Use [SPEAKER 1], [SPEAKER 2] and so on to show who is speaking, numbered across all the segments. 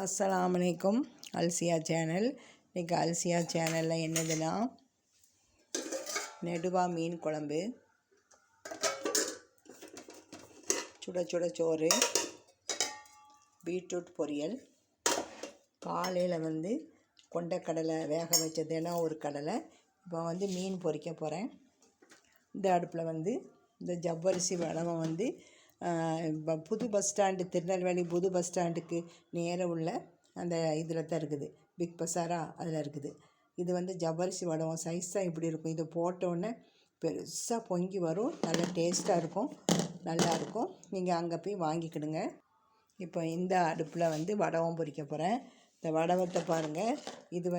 [SPEAKER 1] அஸ்ஸலாமு அலைக்கும். அல்சியா சேனல். இன்றைக்கி அல்சியா சேனலில் என்னதுன்னா நெடுவா மீன் குழம்பு, சுட சுட சோறு, பீட்ரூட் பொரியல். காலையில் கொண்டக்கடலை வேக வச்சதுன்னா ஒரு கடலை. இப்போ மீன் பொரிக்க போகிறேன். இந்த அடுப்பில் இந்த ஜவ்வரிசி வடவை புது பஸ் ஸ்டாண்டு, திருநெல்வேலி புது பஸ் ஸ்டாண்டுக்கு நேராக உள்ள அந்த இதில் தான் இருக்குது, பிக் பஸாரா அதில் இருக்குது. இது ஜவ்வரிசி வடகம் சைஸாக இப்படி இருக்கும். இதை போட்டோன்னே பெருசாக பொங்கி வரும், நல்லா டேஸ்ட்டாக இருக்கும், நல்லாயிருக்கும். நீங்கள் அங்கே போய் வாங்கிக்கிடுங்க. இப்போ இந்த அடுப்பில் வடகம் பொரிக்க போகிறேன். இந்த வடவத்தை பாருங்கள். இது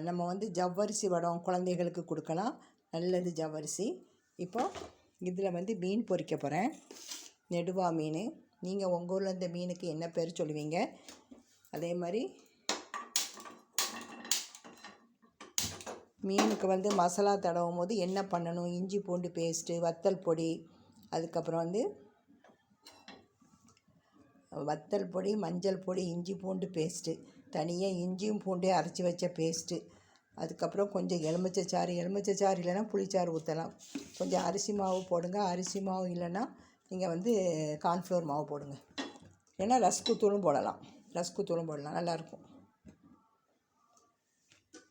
[SPEAKER 1] நம்ம ஜவ்வரிசி வடகம் குழந்தைகளுக்கு கொடுக்கலாம், நல்லது ஜவ்வரிசி. இப்போ இதில் மீன் பொரிக்க போகிறேன். நெடுவா மீன். நீங்கள் உங்கள் ஊரில் இந்த மீனுக்கு என்ன பேர் சொல்லுவீங்க? அதே மாதிரி மீனுக்கு மசாலா தடவும் போது என்ன பண்ணணும்? இஞ்சி பூண்டு பேஸ்ட்டு, வத்தல் பொடி, அதுக்கப்புறம் வத்தல் பொடி, மஞ்சள் பொடி, இஞ்சி பூண்டு பேஸ்ட்டு, தனியாக இஞ்சியும் பூண்டையும் அரைச்சி வச்ச பேஸ்ட்டு, அதுக்கப்புறம் கொஞ்சம் எலுமிச்சை சாறு இல்லைன்னா புளிச்சாறு ஊற்றலாம். கொஞ்சம் அரிசி மாவு போடுங்க. அரிசி மாவு இல்லைன்னா நீங்கள் கார்ன்ஃப்ளவர் மாவு போடுங்க. ஏன்னா ரஸ்க்கு தூளும் போடலாம், நல்லாயிருக்கும்.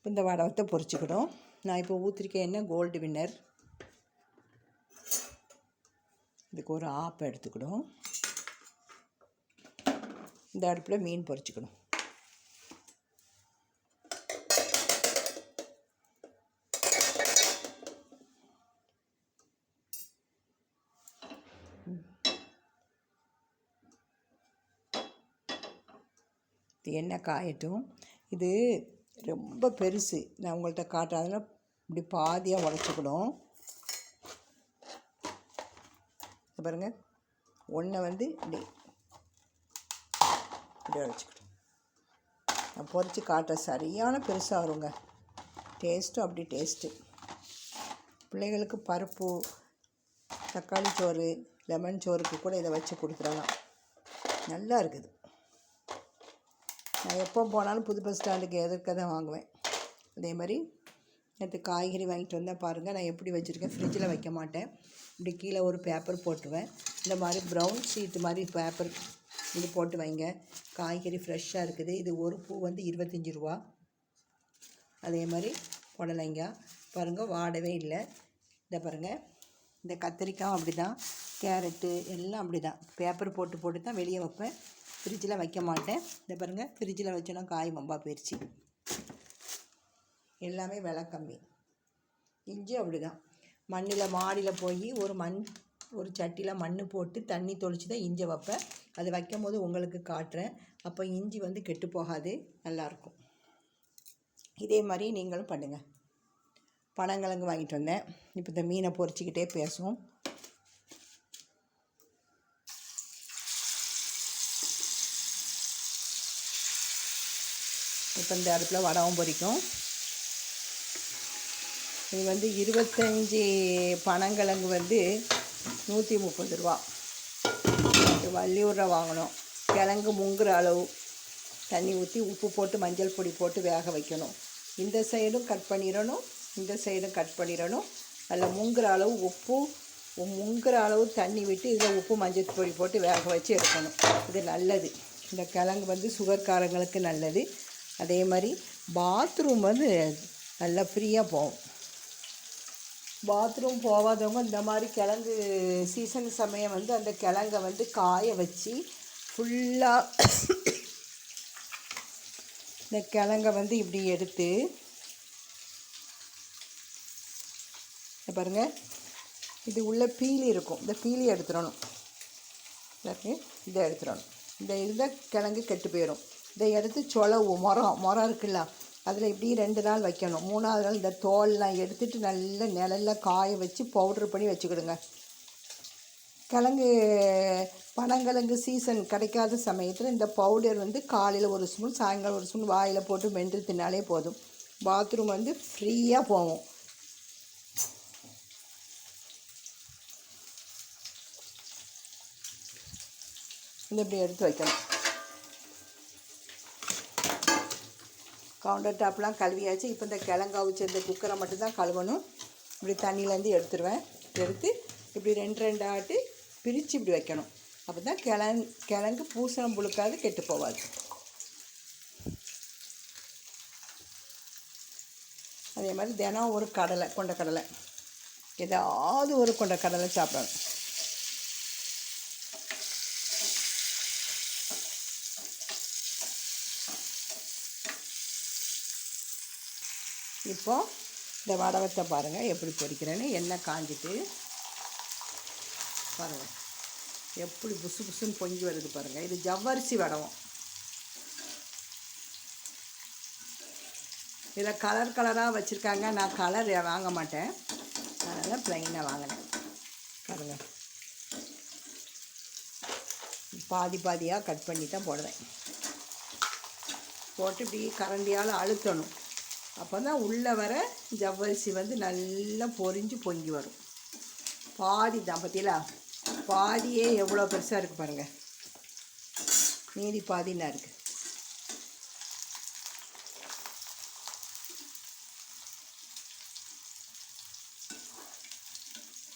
[SPEAKER 1] இந்த வடவத்தை பொரிச்சுக்கிடும். நான் இப்போ ஊற்றிருக்கேன் எண்ணெய் கோல்டு வின்னர். இதுக்கு ஒரு ஆப்பை எடுத்துக்கிடும். இந்த அடுப்பில் மீன் பொரிச்சுக்கணும். எண்ணெய் காயட்டும். இது ரொம்ப பெருசு, நான் உங்கள்கிட்ட காட்டுறதுனா இப்படி பாதியாக உடச்சிக்கணும். பாருங்கள், ஒன்றை இப்படி உடச்சிக்கிடும். நான் பொரித்து காட்டுற சரியான பெருசாக வருங்க. டேஸ்ட்டும் அப்படி டேஸ்ட்டு. பிள்ளைகளுக்கு பருப்பு, தக்காளி சோறு, லெமன் சோறுக்கு கூட இதை வச்சு கொடுத்துடலாம், நல்லா இருக்குது. நான் எப்போ போனாலும் புது பஸ் ஸ்டாண்டுக்கு எதிர்க்க தான் வாங்குவேன். அதே மாதிரி நேற்று காய்கறி வாங்கிட்டு வந்தால் பாருங்கள், நான் எப்படி வச்சுருக்கேன். ஃப்ரிட்ஜில் வைக்க மாட்டேன், இப்படி கீழே ஒரு பேப்பர் போட்டுருவேன். இந்த மாதிரி ப்ரௌன் ஷீட்டு மாதிரி பேப்பர் இது போட்டு வைங்க. காய்கறி ஃப்ரெஷ்ஷாக இருக்குது. இது ஒரு பூ 25 ரூபா. அதே மாதிரி புடலங்காய் பாருங்கள், வாடவே இல்லை. இதை பாருங்கள், இந்த கத்திரிக்காயும் அப்படி தான், கேரட்டு எல்லாம் அப்படி தான் பேப்பர் போட்டு தான் வெளியே வைப்பேன், ஃப்ரிட்ஜில் வைக்க மாட்டேன். இதை பாருங்கள், ஃப்ரிட்ஜில் வச்சோன்னா காய் வம்பா போயிடுச்சு. எல்லாமே விலை கம்மி. இஞ்சி அப்படி தான், மண்ணில் மாடியில் போய் ஒரு சட்டியில் மண் போட்டு தண்ணி தொளிச்சு தான் இஞ்சி வைப்பேன். அது வைக்கும் போது உங்களுக்கு காட்டுறேன். அப்போ இஞ்சி கெட்டு போகாது, நல்லாயிருக்கும். இதே மாதிரி நீங்களும் பண்ணுங்கள். பனங்கிழங்கு வாங்கிட்டு வந்தேன். இப்போ இந்த மீனை பொரிச்சிக்கிட்டே பேசுவோம். இப்போ இந்த அடுப்பில் வடவும் பொரிக்கும். இது 25 பனங்கிழங்கு 130 ரூபா. வள்ளியூரில் வாங்கணும். கிழங்கு முங்குற அளவு தண்ணி ஊற்றி உப்பு போட்டு மஞ்சள் பொடி போட்டு வேக வைக்கணும். இந்த சைடும் கட் பண்ணிடணும், இந்த சைடும் கட் பண்ணிடணும். அதில் முங்குற அளவு உப்பு, முங்குற அளவு தண்ணி விட்டு இதில் உப்பு மஞ்சள் பொடி போட்டு வேக வச்சு எடுக்கணும். இது நல்லது. இந்த கிழங்கு சுகர்காரங்களுக்கு நல்லது. அதே மாதிரி பாத்ரூம் நல்லா ஃப்ரீயாக போகும். பாத்ரூம் போகாதவங்க இந்த மாதிரி கிழங்கு சீசன் சமயம் அந்த கிழங்கை காய வச்சு ஃபுல்லாக இந்த கிழங்கை இப்படி எடுத்து பாருங்கள், இது உள்ள பீலி இருக்கும், இந்த பீலி எடுத்துடணும். இதை எடுத்துடணும். இந்த இருந்தால் கிழங்கு கெட்டு போயிடும். இதை எடுத்து சொலவு முறம் இருக்குல்ல, அதில் இப்படி 2 நாள் வைக்கணும். 3ஆவது நாள் இந்த தோல்லாம் எடுத்துகிட்டு நல்ல நிழலில் காய வச்சு பவுட்ரு பண்ணி வச்சுக்கிடுங்க. பனங்கிழங்கு சீசன் கிடைக்காத சமயத்தில் இந்த பவுடர் காலையில் ஒரு ஸ்பூன், சாயங்காலம் ஒரு ஸ்பூன் வாயில் போட்டு மென்று தின்னாலே போதும். பாத்ரூம் ஃப்ரீயாக போகும். இந்த இப்படி எடுத்து வைக்கணும். கவுண்டர் டாப்லாம் கழுவியாச்சு. இப்போ இந்த கிழங்கு அவிச்ச இந்த குக்கரை மட்டும்தான் கழுவணும். இப்படி தண்ணியிலேருந்து எடுத்துருவேன். எடுத்து இப்படி 2 ஆட்டு பிரித்து இப்படி வைக்கணும். அப்போ தான் கிழங்கு பூசணம் புழுக்காது, கெட்டு போகாது. அதே மாதிரி தினம் ஒரு கடலை, கொண்டக்கடலை, ஏதாவது ஒரு கொண்டக்கடலை சாப்பிடணும். இப்போது இந்த வடவத்தை பாருங்கள் எப்படி பொரிக்கிறேன்னு. எண்ணெய் காஞ்சிட்டு பாருங்கள் எப்படி புசு புசுன்னு பொங்கி வருது பாருங்கள். இது ஜவ்வரிசி வடகம். இதில் கலர் கலராக வச்சுருக்காங்க. நான் கலர் வாங்க மாட்டேன், அதனால் ப்ளைனாக வாங்கினேன். பாருங்கள் பாதி பாதியாக கட் பண்ணி தான் போடுவேன். போட்டு இப்படி கரண்டியால் அழுத்தணும். அப்போ தான் உள்ளே வர ஜவ்வரிசி வந்து நல்லா பொரிஞ்சு பொங்கி வரும். பாதி தான் பார்த்தீங்களா, பாதியே எவ்வளோ பெருசாக இருக்குது பாருங்கள். மீதி பாதின்னா இருக்குது.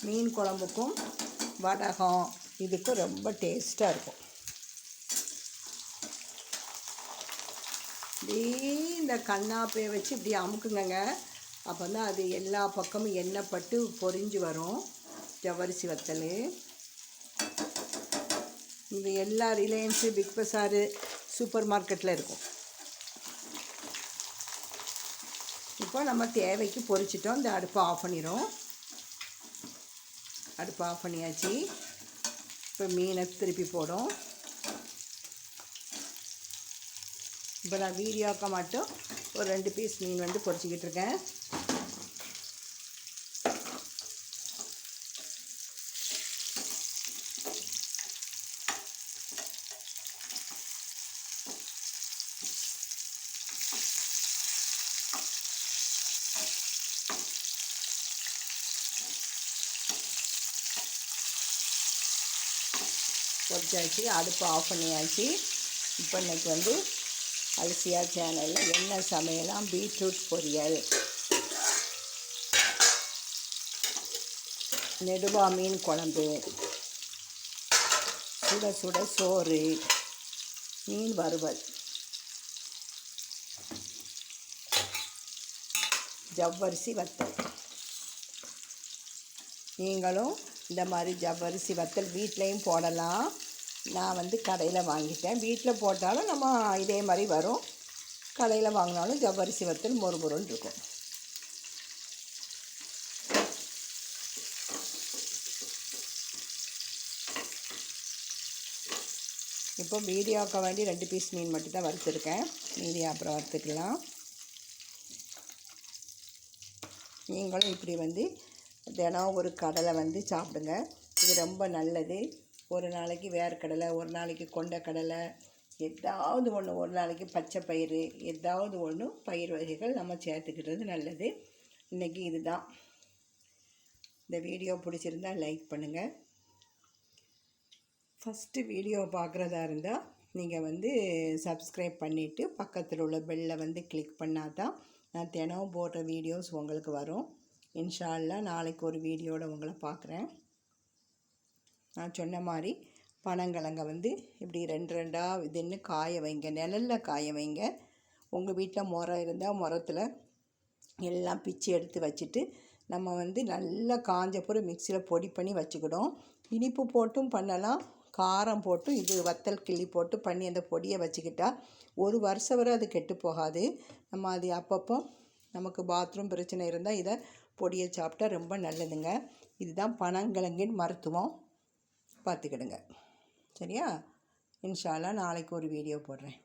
[SPEAKER 1] மீன் குழம்புக்கும் வடகம் இதுக்கும் ரொம்ப டேஸ்ட்டாக இருக்கும். இப்படி இந்த கண்ணாப்பையை வச்சு இப்படி அமுக்குங்க. அப்போ தான் அது எல்லா பக்கமும் எண்ணெய் பட்டு பொரிஞ்சு வரும் ஜவ்வரிசி வத்தல். இது எல்லா ரிலையன்ஸு, பிக் பஸாரு, சூப்பர் மார்க்கெட்டில் இருக்கும். இப்போ நம்ம தேவைக்கு பொரிச்சிட்டோம். இந்த அடுப்பை ஆஃப் பண்ணிடும். அடுப்பு ஆஃப் பண்ணியாச்சு. இப்போ மீனை திருப்பி போடும். இப்போ நான் வீடியோக்க மட்டும் ஒரு 2 பீஸ் மீன் வந்து பொரிச்சிக்கிட்டு இருக்கேன். பொரிச்சாச்சு. அடுப்பு ஆஃப் பண்ணியாச்சு. இப்போ இன்றைக்கி வந்து அலசியா சேனலில் என்ன சமையலாம், பீட்ரூட் பொரியல், நெடுவா மீன் குழம்பு, சுட சுட சோறு, மீன் வறுவல், ஜவ்வரிசி வத்தல். நீங்களும் இந்த மாதிரி ஜவ்வரிசி வத்தல் வீட்லேயும் போடலாம். நான் வந்து கடையில் வாங்கிட்டேன். வீட்டில் போட்டாலும் நம்ம இதே மாதிரி வரும். கடையில் வாங்கினாலும் ஜவ்வரிசி வத்தல் மொறுமொறுன்னு இருக்கும். இப்போ மீதியாக்க வேண்டி 2 பீஸ் மீன் மட்டும் தான் வறுத்துருக்கேன். மீதி அப்புறம் வறுத்துக்கலாம். நீங்களும் இப்படி வந்து தினம் ஒரு கடலை வந்து சாப்பிடுங்க. இது ரொம்ப நல்லது. ஒரு நாளைக்கு வேர்க்கடலை, ஒரு நாளைக்கு கொண்டக்கடலை, ஏதாவது ஒன்று, ஒரு நாளைக்கு பச்சை பயிறு, ஏதாவது ஒன்று பயிர் வகைகள் நம்ம சேர்த்துக்கிறது நல்லது. இன்றைக்கி இதுதான். இந்த வீடியோ பிடிச்சிருந்தால் லைக் பண்ணுங்கள். ஃபஸ்ட்டு வீடியோ பார்க்குறதா இருந்தால் நீங்கள் வந்து சப்ஸ்கிரைப் பண்ணிவிட்டு பக்கத்தில் உள்ள பெல்லை வந்து கிளிக் பண்ணால் தான் நான் தினம் போடுற வீடியோஸ் உங்களுக்கு வரும். இன்ஷா அல்லாஹ் நாளைக்கு ஒரு வீடியோவில் உங்களை பார்க்குறேன். நான் சொன்ன மாதிரி பனங்கிழங்க வந்து இப்படி 2 இதுன்னு காய வைங்க, நிழலில் காய வைங்க. உங்கள் வீட்டில் முறம் இருந்தால் முறத்தில் எல்லாம் பிச்சு எடுத்து வச்சுட்டு நம்ம வந்து நல்லா காஞ்ச பிறகு மிக்சியில் பொடி பண்ணி வச்சுக்கிடும். இனிப்பு போட்டும் பண்ணலாம், காரம் போட்டும் இது வத்தல் கிள்ளி போட்டு பண்ணி அந்த பொடியை வச்சுக்கிட்டா 1 வருஷம் வரை அது கெட்டு போகாது. நம்ம அது அப்பப்போ நமக்கு பாத்ரூம் பிரச்சனை இருந்தால் இதை பொடியை சாப்பிட்டா ரொம்ப நல்லதுங்க. இதுதான் பனங்கிழங்கின் மருத்துவம். பார்த்துக்கிடுங்க. சரியா? இன்ஷா அல்லாஹ் நாளைக்கு ஒரு வீடியோ போடுறேன்.